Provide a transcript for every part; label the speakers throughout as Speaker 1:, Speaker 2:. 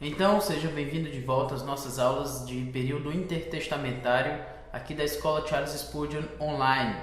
Speaker 1: Então, seja bem-vindo de volta às nossas aulas de período intertestamentário aqui da Escola Charles Spurgeon Online.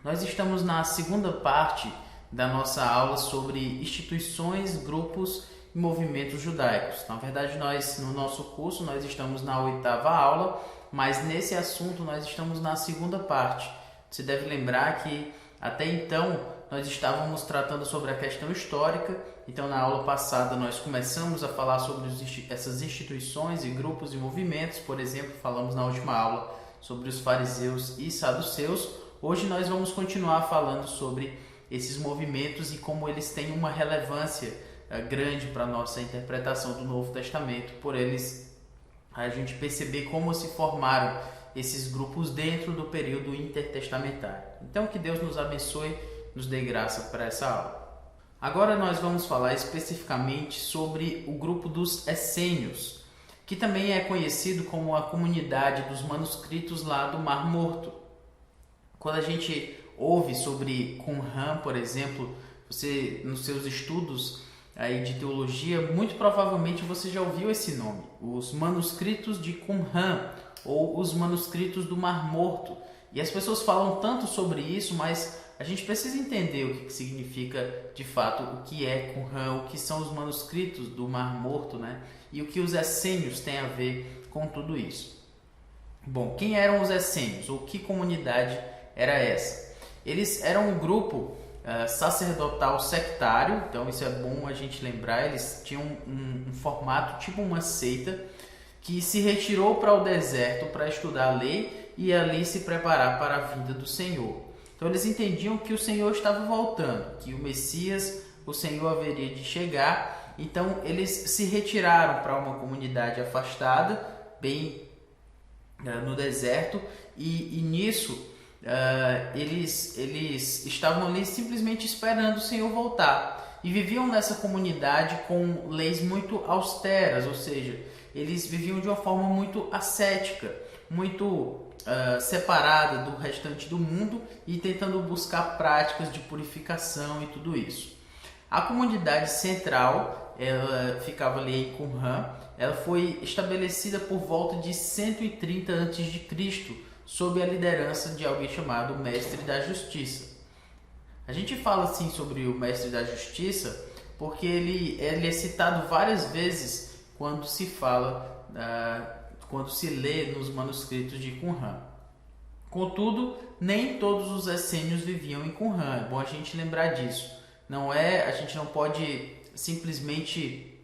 Speaker 1: Nós estamos na segunda parte da nossa aula sobre instituições, grupos e movimentos judaicos. Na verdade, no nosso curso, nós estamos na 8ª aula, mas nesse assunto nós estamos na segunda parte. Você deve lembrar que até então nós estávamos tratando sobre a questão histórica. Então, na aula passada, nós começamos a falar sobre essas instituições e grupos e movimentos. Por exemplo, falamos na última aula sobre os fariseus e saduceus. Hoje nós vamos continuar falando sobre esses movimentos e como eles têm uma relevância grande para a nossa interpretação do Novo Testamento, por eles a gente perceber como se formaram esses grupos dentro do período intertestamentário. Então, que Deus nos abençoe, nos dê graça para essa aula. Agora nós vamos falar especificamente sobre o grupo dos essênios, que também é conhecido como a comunidade dos manuscritos lá do Mar Morto. Quando a gente ouve sobre Qumran, por exemplo, você nos seus estudos aí de teologia, muito provavelmente você já ouviu esse nome, os manuscritos de Qumran ou os manuscritos do Mar Morto. E as pessoas falam tanto sobre isso, mas a gente precisa entender o que significa de fato o que é Qumran, o que são os manuscritos do Mar Morto, né? E o que os essênios têm a ver com tudo isso. Bom, quem eram os essênios? Ou que comunidade era essa? Eles eram um grupo sacerdotal sectário, então isso é bom a gente lembrar. Eles tinham um formato tipo uma seita que se retirou para o deserto para estudar a lei e ali se preparar para a vinda do Senhor. Então eles entendiam que o Senhor estava voltando, que o Messias, o Senhor haveria de chegar. Então eles se retiraram para uma comunidade afastada, bem no deserto, e nisso eles estavam ali simplesmente esperando o Senhor voltar. E viviam nessa comunidade com leis muito austeras, ou seja, eles viviam de uma forma muito ascética, muito separada do restante do mundo e tentando buscar práticas de purificação e tudo isso. A comunidade central, ela ficava ali em Qumran, ela foi estabelecida por volta de 130 a.C., sob a liderança de alguém chamado Mestre da Justiça. A gente fala assim sobre o Mestre da Justiça porque ele é citado várias vezes quando se fala quando se lê nos manuscritos de Qumran. Contudo, nem todos os essênios viviam em Qumran. É bom a gente lembrar disso. A gente não pode simplesmente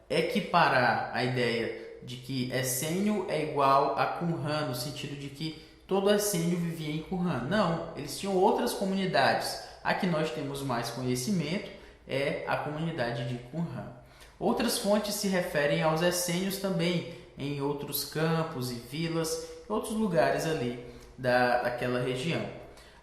Speaker 1: equiparar a ideia de que essênio é igual a Qumran, no sentido de que todo essênio vivia em Qumran. Não, eles tinham outras comunidades. A que nós temos mais conhecimento é a comunidade de Qumran. Outras fontes se referem aos essênios também em outros campos e vilas, outros lugares ali daquela região.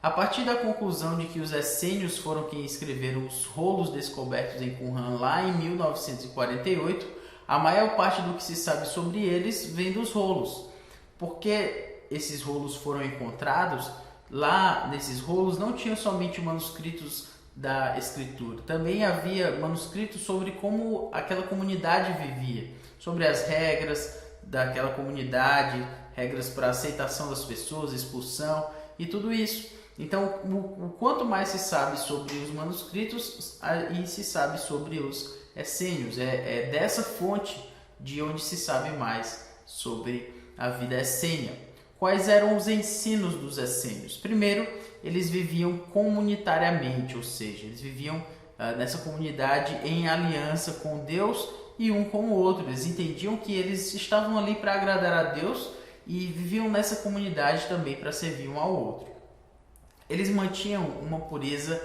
Speaker 1: A partir da conclusão de que os essênios foram quem escreveram os rolos descobertos em Qumran lá em 1948, a maior parte do que se sabe sobre eles vem dos rolos. Porque esses rolos foram encontrados, lá nesses rolos não tinham somente manuscritos da escritura, também havia manuscritos sobre como aquela comunidade vivia, sobre as regras daquela comunidade, regras para aceitação das pessoas, expulsão e tudo isso. Então, o quanto mais se sabe sobre os manuscritos, aí se sabe sobre os essênios. É dessa fonte de onde se sabe mais sobre a vida essênia. Quais eram os ensinos dos essênios? Primeiro, eles viviam comunitariamente, ou seja, eles viviam nessa comunidade em aliança com Deus e um com o outro. Eles entendiam que eles estavam ali para agradar a Deus e viviam nessa comunidade também para servir um ao outro. Eles mantinham uma pureza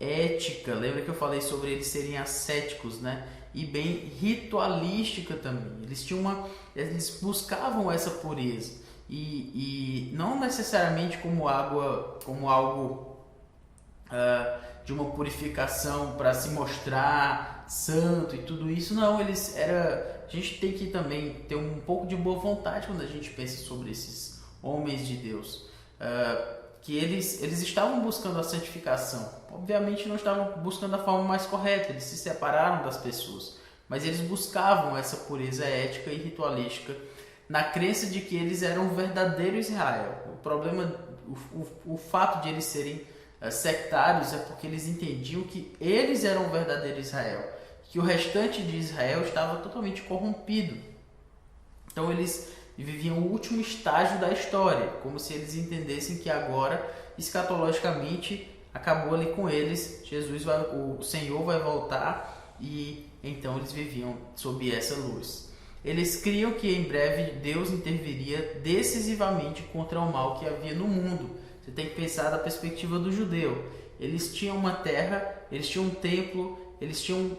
Speaker 1: ética. Lembra que eu falei sobre eles serem ascéticos, né? E bem ritualística também. Eles buscavam essa pureza e não necessariamente como algo de uma purificação para se mostrar santo e tudo isso. Não, a gente tem que também ter um pouco de boa vontade quando a gente pensa sobre esses homens de Deus. Que eles estavam buscando a santificação. Obviamente não estavam buscando a forma mais correta, eles se separaram das pessoas, mas eles buscavam essa pureza ética e ritualística na crença de que eles eram o verdadeiro Israel. O problema, o fato de eles serem sectários é porque eles entendiam que eles eram o verdadeiro Israel, que o restante de Israel estava totalmente corrompido. Então eles viviam o último estágio da história, como se eles entendessem que agora, escatologicamente, acabou ali com eles, o Senhor vai voltar, e então eles viviam sob essa luz. Eles criam que em breve Deus interviria decisivamente contra o mal que havia no mundo. Você tem que pensar da perspectiva do judeu. Eles tinham uma terra, eles tinham um templo, eles tinham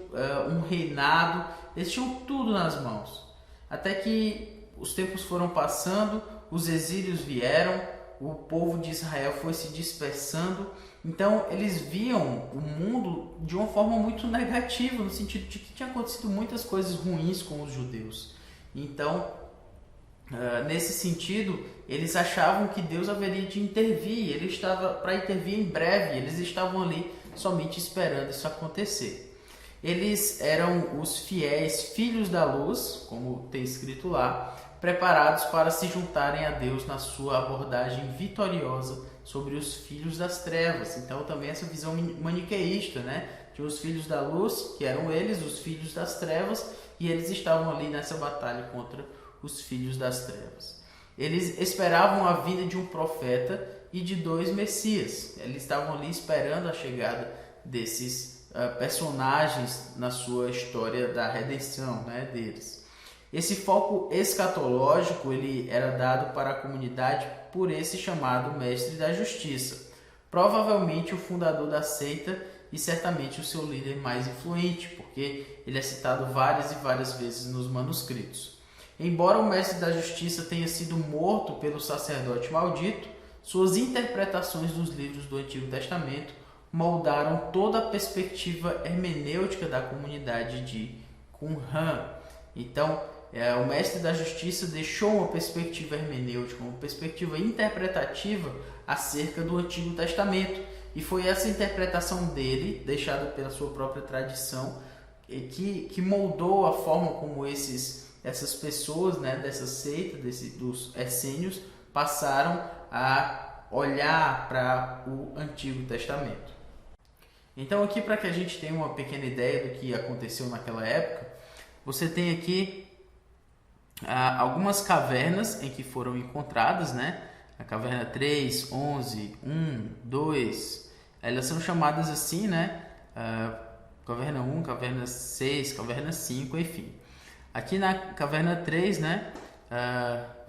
Speaker 1: um reinado, eles tinham tudo nas mãos. Até que os tempos foram passando, os exílios vieram, o povo de Israel foi se dispersando. Então eles viam o mundo de uma forma muito negativa, no sentido de que tinha acontecido muitas coisas ruins com os judeus. Então, nesse sentido, eles achavam que Deus haveria de intervir, ele estava para intervir em breve, eles estavam ali somente esperando isso acontecer. Eles eram os fiéis filhos da luz, como tem escrito lá, preparados para se juntarem a Deus na sua abordagem vitoriosa sobre os filhos das trevas. Então também essa visão maniqueísta, né? Tinha os filhos da luz, que eram eles, os filhos das trevas, e eles estavam ali nessa batalha contra os filhos das trevas. Eles esperavam a vinda de um profeta e de 2 messias. Eles estavam ali esperando a chegada desses personagens na sua história da redenção, né, deles. Esse foco escatológico ele era dado para a comunidade por esse chamado mestre da justiça, provavelmente o fundador da seita e certamente o seu líder mais influente, porque ele é citado várias e várias vezes nos manuscritos. Embora o mestre da justiça tenha sido morto pelo sacerdote maldito, suas interpretações dos livros do Antigo Testamento moldaram toda a perspectiva hermenêutica da comunidade de Qumran. Então, o mestre da justiça deixou uma perspectiva hermenêutica, uma perspectiva interpretativa acerca do Antigo Testamento. E foi essa interpretação dele, deixada pela sua própria tradição, que moldou a forma como essas pessoas, né, dessa seita, dos essênios, passaram a olhar para o Antigo Testamento. Então aqui, para que a gente tenha uma pequena ideia do que aconteceu naquela época, você tem aqui algumas cavernas em que foram encontradas, né? A caverna 3, 11, 1, 2, elas são chamadas assim, né? Caverna 1, caverna 6, caverna 5, enfim. Aqui na caverna 3, né?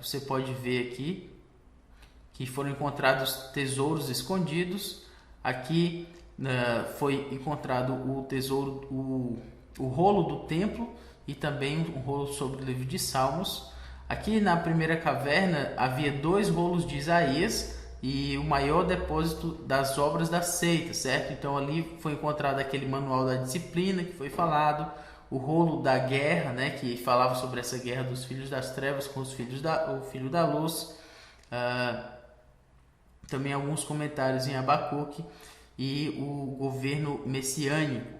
Speaker 1: Você pode ver aqui que foram encontrados tesouros escondidos. Aqui foi encontrado o tesouro, o rolo do templo e também um rolo sobre o livro de Salmos. Aqui na primeira caverna havia 2 rolos de Isaías e o maior depósito das obras da seita, certo? Então ali foi encontrado aquele manual da disciplina que foi falado, o rolo da guerra, né, que falava sobre essa guerra dos filhos das trevas com os filho da luz. Também alguns comentários em Abacuque e o governo messiânico,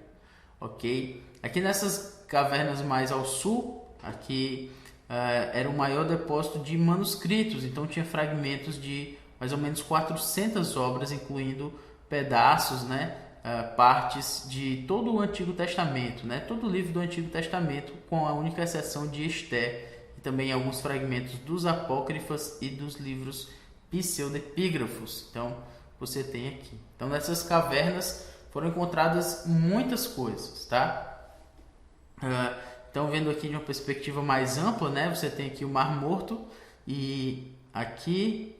Speaker 1: ok? Aqui nessas cavernas mais ao sul, aqui era o maior depósito de manuscritos, então tinha fragmentos de mais ou menos 400 obras, incluindo pedaços, né, partes de todo o Antigo Testamento, né, todo o livro do Antigo Testamento, com a única exceção de Esté, e também alguns fragmentos dos apócrifos e dos livros pseudepígrafos. Então você tem aqui. Então nessas cavernas foram encontradas muitas coisas, tá? Então vendo aqui de uma perspectiva mais ampla, né? Você tem aqui o Mar Morto e aqui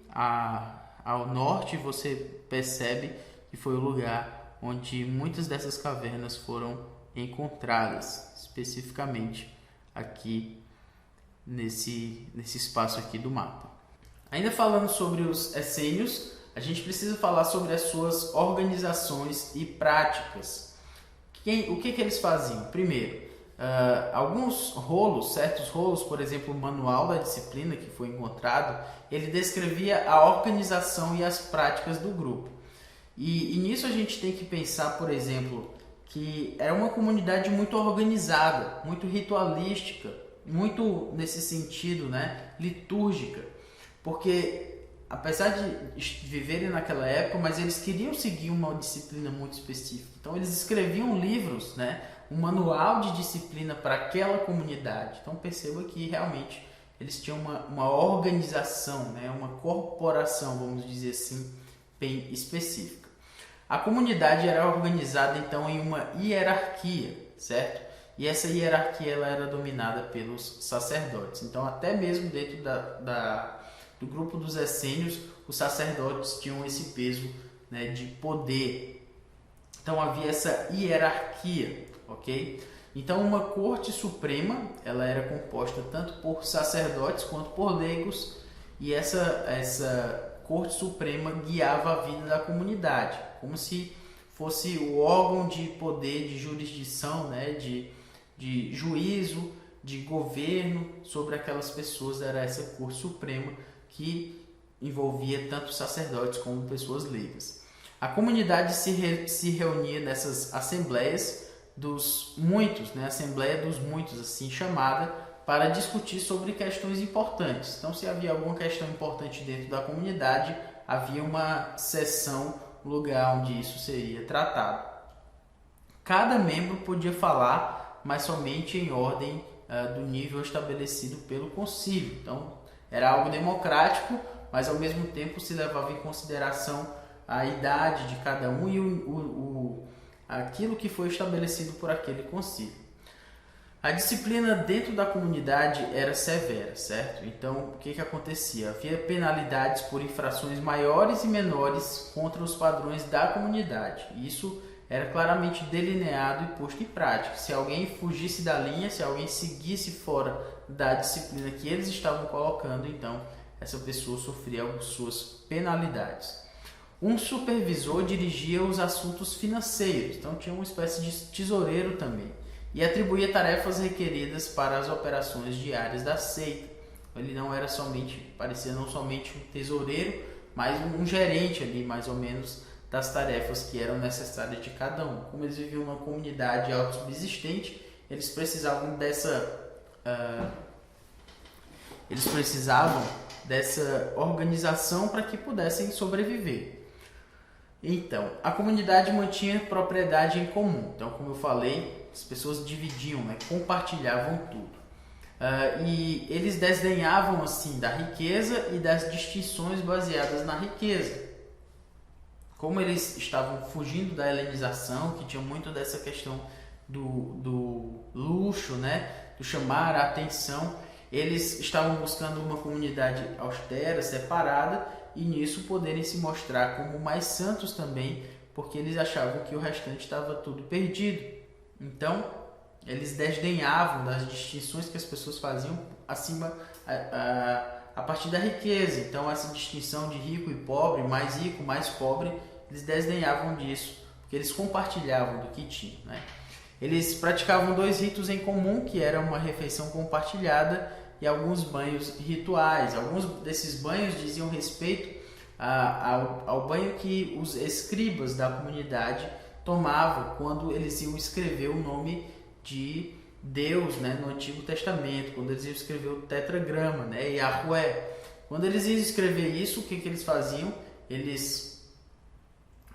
Speaker 1: ao norte você percebe que foi o lugar onde muitas dessas cavernas foram encontradas, especificamente aqui nesse espaço aqui do mapa. Ainda falando sobre os essênios, a gente precisa falar sobre as suas organizações e práticas. O que eles faziam? Primeiro, alguns rolos, certos rolos, por exemplo, o manual da disciplina que foi encontrado, ele descrevia a organização e as práticas do grupo. E nisso a gente tem que pensar, por exemplo, que era uma comunidade muito organizada, muito ritualística, muito nesse sentido, né, litúrgica, porque apesar de viverem naquela época, mas eles queriam seguir uma disciplina muito específica. Então eles escreviam livros, né, um manual de disciplina para aquela comunidade. Então perceba que realmente eles tinham uma organização, né, uma corporação, vamos dizer assim, bem específica. A comunidade era organizada então em uma hierarquia, certo? E essa hierarquia ela era dominada pelos sacerdotes. Então até mesmo dentro do grupo dos essênios, os sacerdotes tinham esse peso, né, de poder. Então havia essa hierarquia, ok? Então uma corte suprema ela era composta tanto por sacerdotes quanto por leigos, e essa corte suprema guiava a vida da comunidade, como se fosse o órgão de poder, de jurisdição, né, de juízo, de governo sobre aquelas pessoas. Era essa corte suprema que envolvia tanto sacerdotes como pessoas leigas. A comunidade se reunia nessas assembleias dos muitos, né, Assembleia dos Muitos, assim chamada, para discutir sobre questões importantes. Então, se havia alguma questão importante dentro da comunidade, havia uma sessão, lugar onde isso seria tratado. Cada membro podia falar, mas somente em ordem do nível estabelecido pelo concílio. Então, era algo democrático, mas ao mesmo tempo se levava em consideração a idade de cada um e aquilo que foi estabelecido por aquele concílio. A disciplina dentro da comunidade era severa, certo? Então, o que acontecia? Havia penalidades por infrações maiores e menores contra os padrões da comunidade. Isso era claramente delineado e posto em prática. Se alguém fugisse da linha, se alguém seguisse fora da disciplina que eles estavam colocando, então essa pessoa sofria as suas penalidades. Um supervisor dirigia os assuntos financeiros, então tinha uma espécie de tesoureiro também, e atribuía tarefas requeridas para as operações diárias da seita. Ele não era parecia não somente um tesoureiro, mas um gerente ali, mais ou menos, das tarefas que eram necessárias de cada um. Como eles viviam numa comunidade autossubsistente, eles precisavam dessa organização para que pudessem sobreviver. Então, a comunidade mantinha propriedade em comum. Então, como eu falei, as pessoas dividiam, né, compartilhavam tudo. E eles desdenhavam assim da riqueza e das distinções baseadas na riqueza. Como eles estavam fugindo da helenização, que tinha muito dessa questão do luxo, né, do chamar a atenção, eles estavam buscando uma comunidade austera, separada, e nisso poderem se mostrar como mais santos também, porque eles achavam que o restante estava tudo perdido. Então, eles desdenhavam das distinções que as pessoas faziam acima a partir da riqueza. Então, essa distinção de rico e pobre, mais pobre, eles desdenhavam disso, porque eles compartilhavam do que tinham, né? Eles praticavam 2 ritos em comum, que era uma refeição compartilhada e alguns banhos rituais. Alguns desses banhos diziam respeito ao banho que os escribas da comunidade tomavam quando eles iam escrever o nome de Deus, né, no Antigo Testamento, quando eles iam escrever o tetragrama, né, Yahweh. Quando eles iam escrever isso, o que eles faziam? Eles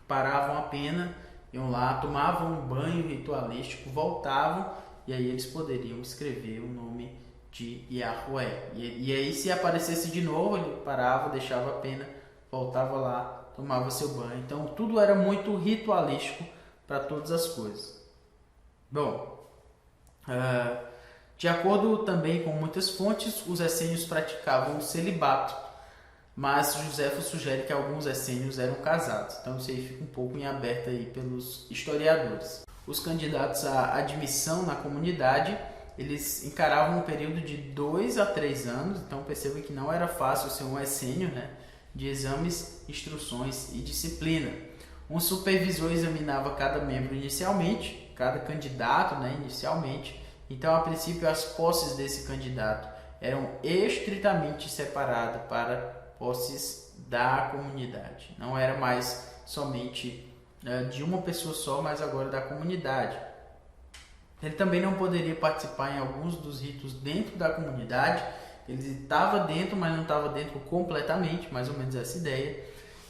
Speaker 1: paravam a pena, iam lá, tomavam um banho ritualístico, voltavam, e aí eles poderiam escrever o nome de Yahweh. E aí, se aparecesse de novo, ele parava, deixava a pena, voltava lá, tomava seu banho. Então, tudo era muito ritualístico para todas as coisas. Bom, de acordo também com muitas fontes, os essênios praticavam o celibato, mas Joséfo sugere que alguns essênios eram casados. Então, isso aí fica um pouco em aberto aí pelos historiadores. Os candidatos à admissão na comunidade, eles encaravam um período de 2 a 3 anos, então perceba que não era fácil ser um essênio, né, de exames, instruções e disciplina. Um supervisor examinava cada membro inicialmente, cada candidato, né, inicialmente. Então, a princípio, as posses desse candidato eram estritamente separadas para posses da comunidade. Não era mais somente de uma pessoa só, mas agora da comunidade. Ele também não poderia participar em alguns dos ritos dentro da comunidade. Ele estava dentro, mas não estava dentro completamente, mais ou menos essa ideia.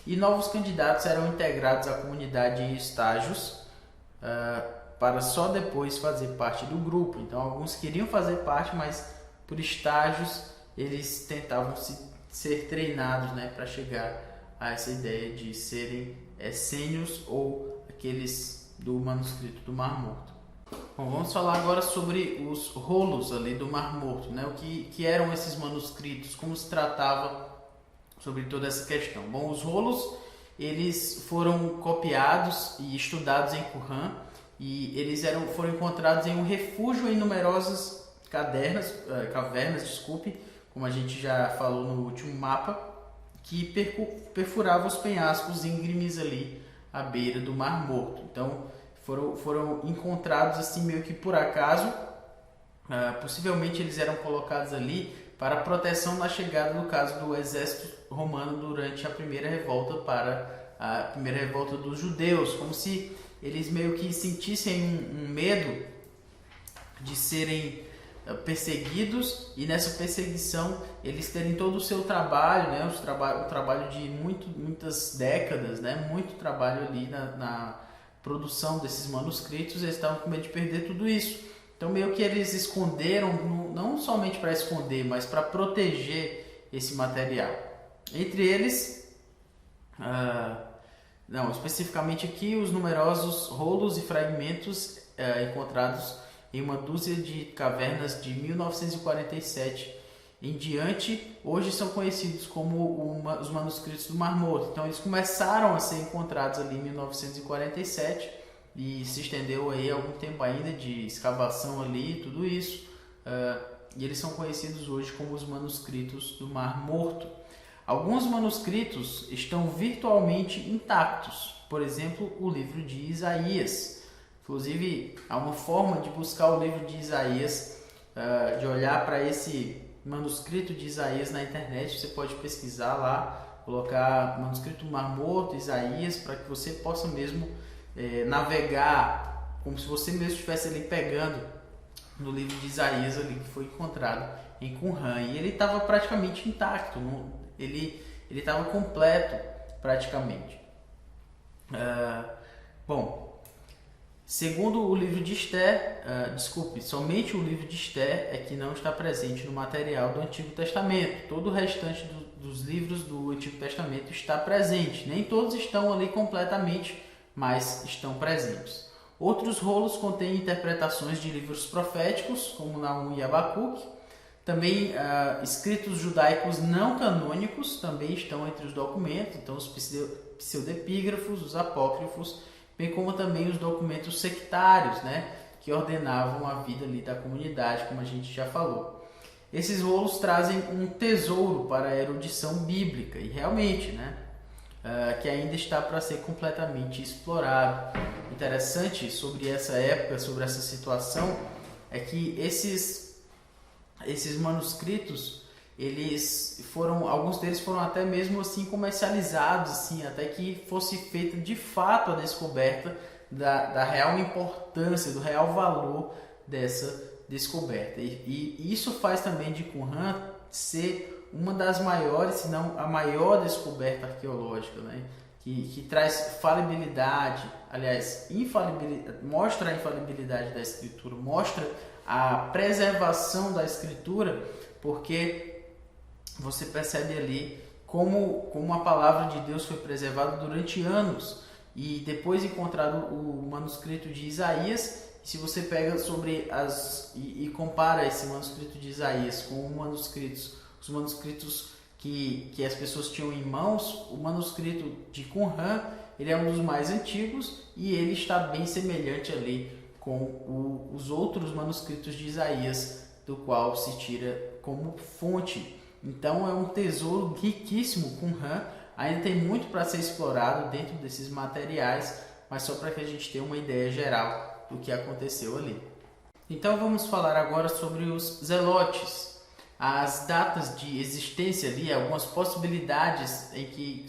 Speaker 1: E novos candidatos eram integrados à comunidade em estágios, para só depois fazer parte do grupo. Então alguns queriam fazer parte, mas por estágios eles tentavam ser treinados, né, para chegar a essa ideia de serem essênios ou aqueles do manuscrito do Mar Morto. Bom, vamos falar agora sobre os rolos ali do Mar Morto, né? O que eram esses manuscritos, como se tratava sobre toda essa questão. Bom, os rolos eles foram copiados e estudados em Qumran e eles foram encontrados em um refúgio em numerosas cavernas, como a gente já falou no último mapa, que perfuravam os penhascos íngremes ali à beira do Mar Morto. Então foram encontrados assim meio que por acaso. Possivelmente eles eram colocados ali para proteção na chegada, no caso, do exército romano durante a primeira revolta dos judeus, como se eles meio que sentissem um medo de serem perseguidos e nessa perseguição eles terem todo o seu trabalho, né, o trabalho de muitas décadas, né, muito trabalho ali na produção desses manuscritos. Eles estavam com medo de perder tudo isso. Então meio que eles esconderam, não somente para esconder, mas para proteger esse material. Entre eles, especificamente aqui, os numerosos rolos e fragmentos encontrados em uma dúzia de cavernas de 1947 em diante, hoje são conhecidos como os manuscritos do Mar Morto. Então eles começaram a ser encontrados ali em 1947 e se estendeu aí algum tempo ainda de escavação ali, tudo isso, e eles são conhecidos hoje como os manuscritos do Mar Morto. Alguns manuscritos estão virtualmente intactos, por exemplo, o livro de Isaías. Inclusive, há uma forma de buscar o livro de Isaías, de olhar para esse manuscrito de Isaías na internet. Você pode pesquisar lá, colocar manuscrito do Mar Morto, Isaías, para que você possa mesmo navegar, como se você mesmo estivesse ali pegando no livro de Isaías ali, que foi encontrado em Qumran. E ele estava praticamente intacto, ele estava completo praticamente. Segundo o livro de Esther, somente o livro de Esther é que não está presente no material do Antigo Testamento. Todo o restante dos livros do Antigo Testamento está presente. Nem todos estão ali completamente, mas estão presentes. Outros rolos contêm interpretações de livros proféticos, como Naum e Abacuque. Também escritos judaicos não canônicos também estão entre os documentos, então os pseudepígrafos, os apócrifos, bem como também os documentos sectários, né, que ordenavam a vida ali da comunidade, como a gente já falou. Esses rolos trazem um tesouro para a erudição bíblica e realmente, né, que ainda está para ser completamente explorado. Interessante sobre essa época, sobre essa situação, é que esses manuscritos, alguns deles foram até mesmo assim comercializados, assim, até que fosse feita de fato a descoberta da real importância, do real valor dessa descoberta. E isso faz também de Qumran ser uma das maiores, se não a maior descoberta arqueológica, né? Que traz falibilidade, aliás, mostra a infalibilidade da escritura, mostra a preservação da escritura, porque você percebe ali como a palavra de Deus foi preservada durante anos. E depois encontrado o manuscrito de Isaías, se você pega e compara esse manuscrito de Isaías com os manuscritos que as pessoas tinham em mãos, o manuscrito de Qumran, ele é um dos mais antigos e ele está bem semelhante ali com os outros manuscritos de Isaías, do qual se tira como fonte. Então é um tesouro riquíssimo. Qumran ainda tem muito para ser explorado dentro desses materiais, mas só para que a gente tenha uma ideia geral do que aconteceu ali. Então vamos falar agora sobre os zelotes. as datas de existência ali, algumas possibilidades em que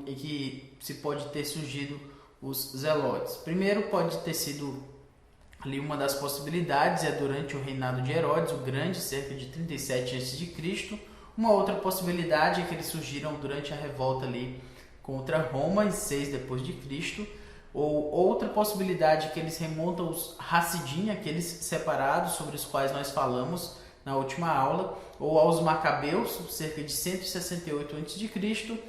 Speaker 1: em que se pode ter surgido os zelotes. Primeiro, pode ter sido ali uma das possibilidades é durante o reinado de Herodes o Grande, cerca de 37 a.C. Uma outra possibilidade é que eles surgiram durante a revolta ali contra Roma em 6 depois de Cristo. Ou outra possibilidade é que eles remontam os Hassidim, aqueles separados sobre os quais nós falamos na última aula, ou aos Macabeus, cerca de 168 a.C.,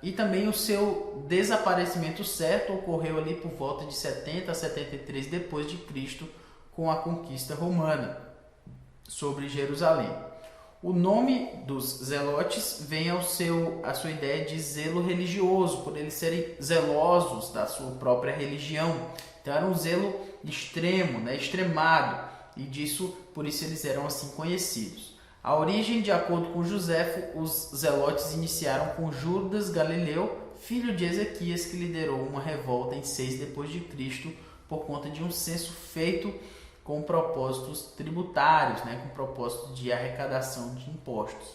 Speaker 1: e também o seu desaparecimento certo ocorreu ali por volta de 70 a 73 depois de Cristo, com a conquista romana sobre Jerusalém. O nome dos zelotes vem à sua ideia de zelo religioso, por eles serem zelosos da sua própria religião. Então era um zelo extremo, extremado, e por isso eles eram assim conhecidos. A origem, de acordo com Joséfo, os zelotes iniciaram com Judas Galileu, filho de Ezequias, que liderou uma revolta em 6 depois de Cristo por conta de um censo feito com propósitos tributários, com propósito de arrecadação de impostos.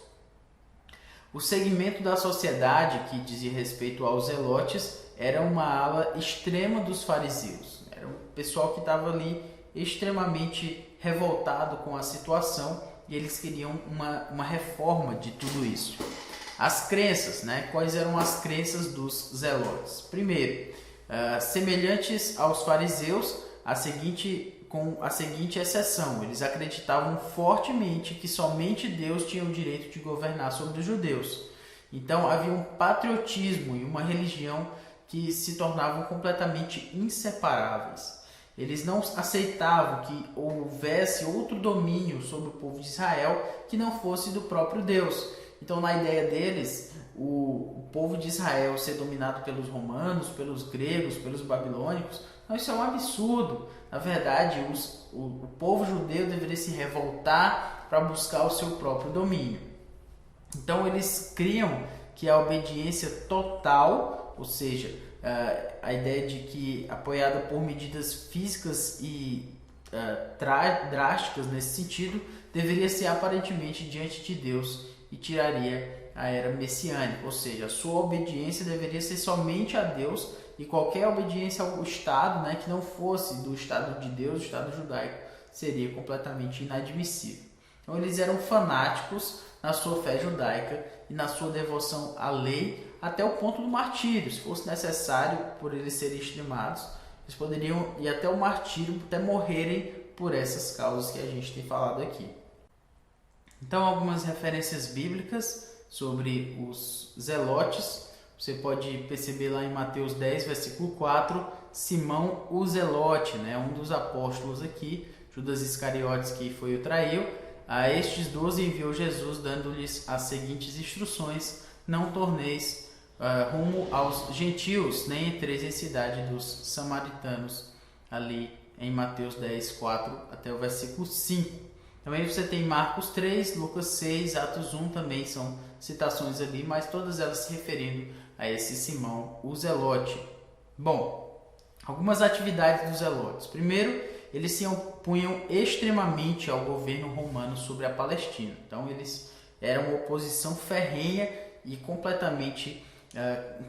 Speaker 1: O segmento da sociedade que dizia respeito aos zelotes era uma ala extrema dos fariseus. Era o pessoal que estava ali extremamente revoltado com a situação e eles queriam uma reforma de tudo isso. As crenças, quais eram as crenças dos zelotes? Primeiro, semelhantes aos fariseus, com a seguinte exceção: eles acreditavam fortemente que somente Deus tinha o direito de governar sobre os judeus. Então havia um patriotismo e uma religião que se tornavam completamente inseparáveis. Eles não aceitavam que houvesse outro domínio sobre o povo de Israel que não fosse do próprio Deus. Então, na ideia deles, o povo de Israel ser dominado pelos romanos, pelos gregos, pelos babilônicos, não, isso é um absurdo. Na verdade, o povo judeu deveria se revoltar para buscar o seu próprio domínio. Então, eles criam que a obediência total, ou seja, a ideia de que, apoiada por medidas físicas e drásticas nesse sentido, deveria ser aparentemente diante de Deus e tiraria a era messiânica, ou seja, a sua obediência deveria ser somente a Deus e qualquer obediência ao Estado, que não fosse do Estado de Deus, do Estado judaico, seria completamente inadmissível. Então eles eram fanáticos na sua fé judaica e na sua devoção à lei, até o ponto do martírio. Se fosse necessário, por eles serem extremados, eles poderiam ir até o martírio, até morrerem por essas causas que a gente tem falado aqui. Então, algumas referências bíblicas sobre os zelotes. Você pode perceber lá em Mateus 10, versículo 4, Simão o Zelote, um dos apóstolos aqui, Judas Iscariotes, que foi o traiu. A estes 12 enviou Jesus, dando-lhes as seguintes instruções: não torneis rumo aos gentios, nem entreis em cidade dos samaritanos, ali em Mateus 10, 4 até o versículo 5. Também você tem Marcos 3, Lucas 6, Atos 1, também são citações ali, mas todas elas se referindo a esse Simão, o Zelote. Bom, algumas atividades dos zelotes. Primeiro, eles se opunham extremamente ao governo romano sobre a Palestina. Então, eles eram uma oposição ferrenha e completamente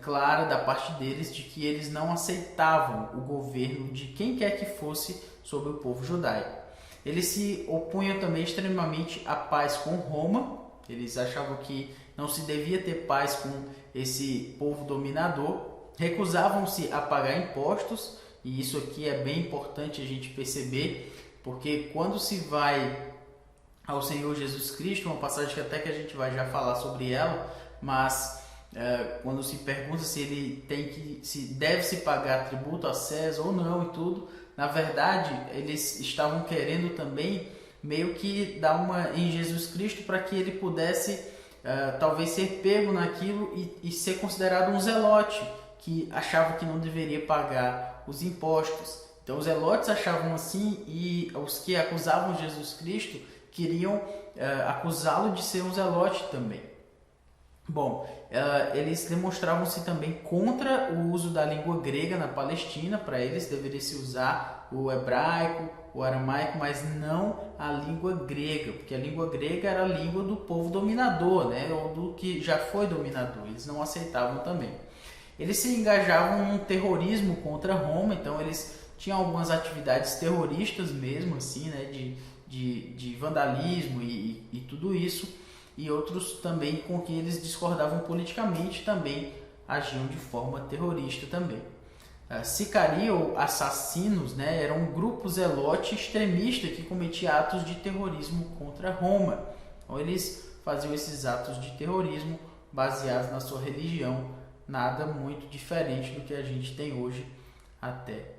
Speaker 1: clara da parte deles de que eles não aceitavam o governo de quem quer que fosse sobre o povo judaico. Eles se opunham também extremamente à paz com Roma. Eles achavam que não se devia ter paz com esse povo dominador. Recusavam-se a pagar impostos, e isso aqui é bem importante a gente perceber, porque quando se vai ao Senhor Jesus Cristo, uma passagem que até que a gente vai já falar sobre ela, mas quando se pergunta se deve se pagar tributo a César ou não e tudo, na verdade eles estavam querendo também meio que dar uma em Jesus Cristo para que ele pudesse talvez ser pego naquilo e ser considerado um zelote que achava que não deveria pagar os impostos. Então os zelotes achavam assim, e os que acusavam Jesus Cristo queriam acusá-lo de ser um zelote também. Bom, eles demonstravam-se também contra o uso da língua grega na Palestina. Para eles deveria se usar o hebraico, o aramaico, mas não a língua grega, porque a língua grega era a língua do povo dominador, né? Ou do que já foi dominador. Eles não aceitavam também. Eles se engajavam num terrorismo contra Roma, então eles tinham algumas atividades terroristas mesmo, assim, né? De vandalismo e tudo isso. E outros também com quem eles discordavam politicamente também agiam de forma terrorista também. Sicaria ou assassinos, né, eram um grupo zelote extremista que cometia atos de terrorismo contra Roma. Então eles faziam esses atos de terrorismo baseados na sua religião, nada muito diferente do que a gente tem hoje até.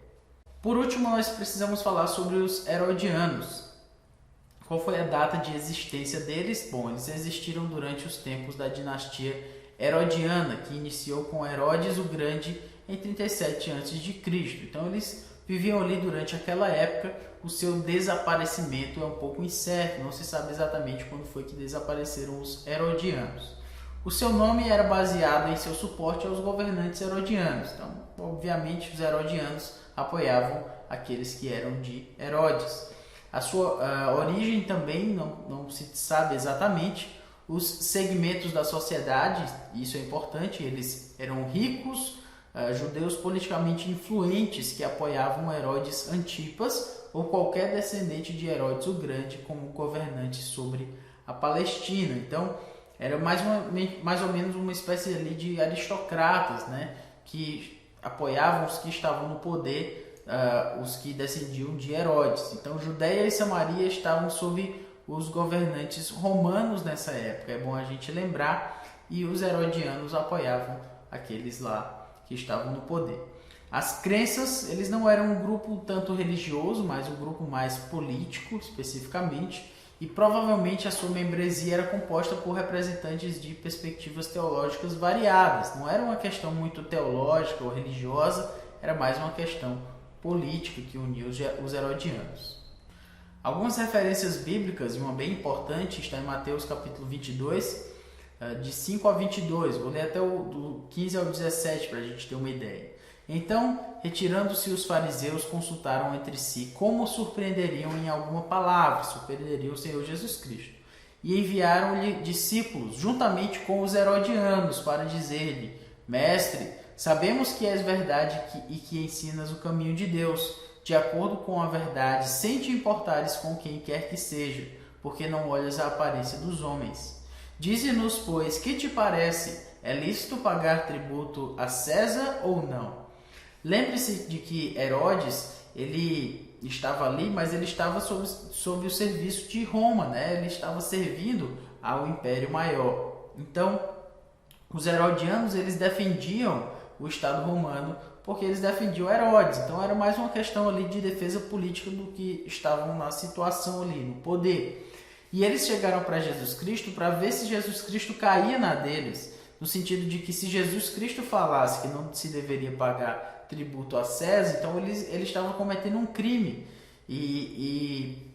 Speaker 1: Por último, nós precisamos falar sobre os herodianos. Qual foi a data de existência deles? Bom, eles existiram durante os tempos da dinastia herodiana, que iniciou com Herodes o Grande em 37 a.C. Então eles viviam ali durante aquela época. O seu desaparecimento é um pouco incerto, não se sabe exatamente quando foi que desapareceram os herodianos. O seu nome era baseado em seu suporte aos governantes herodianos. Então, obviamente, os herodianos apoiavam aqueles que eram de Herodes. A sua origem também não se sabe exatamente. Os segmentos da sociedade, isso é importante, eles eram ricos, judeus politicamente influentes que apoiavam Herodes Antipas ou qualquer descendente de Herodes o Grande como governante sobre a Palestina. Então, era mais ou menos uma espécie ali de aristocratas, né, que apoiavam os que estavam no poder, os que descendiam de Herodes. Então, Judéia e Samaria estavam sob os governantes romanos nessa época, é bom a gente lembrar, e os herodianos apoiavam aqueles lá que estavam no poder. As crenças, eles não eram um grupo tanto religioso, mas um grupo mais político, especificamente, e provavelmente a sua membresia era composta por representantes de perspectivas teológicas variadas. Não era uma questão muito teológica ou religiosa, era mais uma questão política que unia os herodianos. Algumas referências bíblicas, e uma bem importante, está em Mateus capítulo 22, de 5 a 22. Vou ler até do 15 ao 17 para a gente ter uma ideia. Então, retirando-se os fariseus, consultaram entre si como surpreenderiam em alguma palavra, surpreenderiam o Senhor Jesus Cristo. E enviaram-lhe discípulos, juntamente com os herodianos, para dizer-lhe: Mestre, sabemos que és verdade e que ensinas o caminho de Deus, de acordo com a verdade, sem te importares com quem quer que seja, porque não olhas a aparência dos homens. Dize-nos, pois, que te parece? É lícito pagar tributo a César ou não? Lembre-se de que Herodes, ele estava ali, mas ele estava sob o serviço de Roma, né? Ele estava servindo ao Império Maior. Então, os herodianos, eles defendiam o Estado romano porque eles defendiam Herodes. Então, era mais uma questão ali de defesa política do que estavam na situação ali, no poder. E eles chegaram para Jesus Cristo para ver se Jesus Cristo caía na deles, no sentido de que se Jesus Cristo falasse que não se deveria pagar tributo a César, então eles estavam cometendo um crime.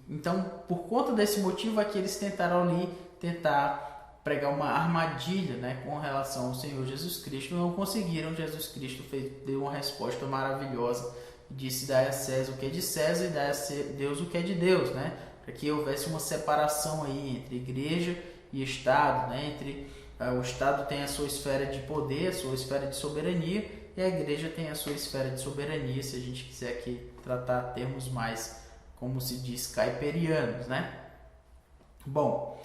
Speaker 1: Então, por conta desse motivo é que eles tentaram ali pregar uma armadilha, né, com relação ao Senhor Jesus Cristo. Não conseguiram. Jesus Cristo deu uma resposta maravilhosa e disse: dai a César o que é de César e dai a Deus o que é de Deus, né? Para que houvesse uma separação aí entre igreja e Estado, né? O Estado tem a sua esfera de poder, a sua esfera de soberania, e a igreja tem a sua esfera de soberania, se a gente quiser aqui tratar termos mais, como se diz, caiperianos, né? Bom,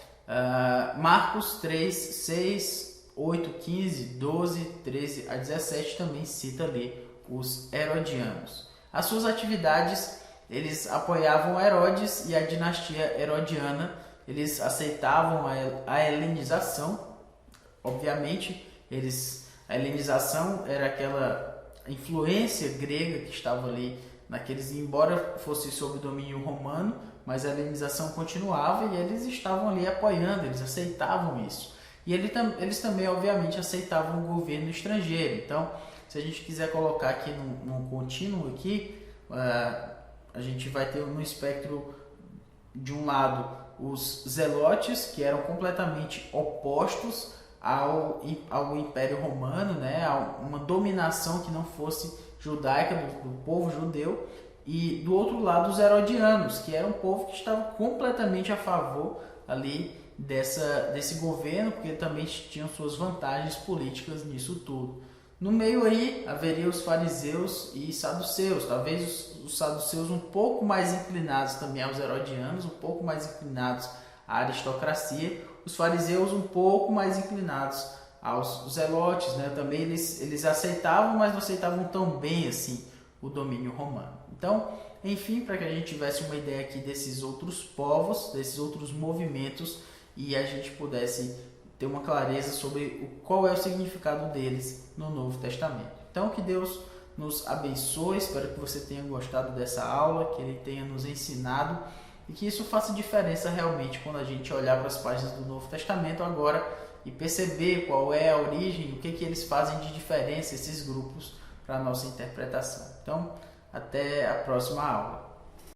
Speaker 1: Marcos 3, 6, 8, 15, 12, 13 a 17 também cita ali os herodianos. As suas atividades, eles apoiavam Herodes e a dinastia herodiana, eles aceitavam a helenização. Obviamente, a helenização era aquela influência grega que estava ali naqueles, embora fosse sob domínio romano, mas a helenização continuava e eles estavam ali apoiando, eles aceitavam isso. E eles também, obviamente, aceitavam o governo estrangeiro. Então, se a gente quiser colocar aqui num contínuo aqui, a gente vai ter no espectro, de um lado, os zelotes, que eram completamente opostos ao Império Romano, né, a uma dominação que não fosse judaica do povo judeu, e do outro lado os herodianos, que era um povo que estava completamente a favor ali desse governo, porque também tinham suas vantagens políticas nisso tudo. No meio aí haveria os fariseus e saduceus, talvez os saduceus um pouco mais inclinados também aos herodianos, um pouco mais inclinados à aristocracia, os fariseus um pouco mais inclinados aos zelotes, né? Também eles aceitavam, mas não aceitavam tão bem assim o domínio romano. Então, enfim, para que a gente tivesse uma ideia aqui desses outros povos, desses outros movimentos, e a gente pudesse ter uma clareza sobre qual é o significado deles no Novo Testamento. Então, que Deus nos abençoe, espero que você tenha gostado dessa aula, que Ele tenha nos ensinado e que isso faça diferença realmente quando a gente olhar para as páginas do Novo Testamento agora e perceber qual é a origem, o que eles fazem de diferença, esses grupos, para a nossa interpretação. Então, até a próxima aula.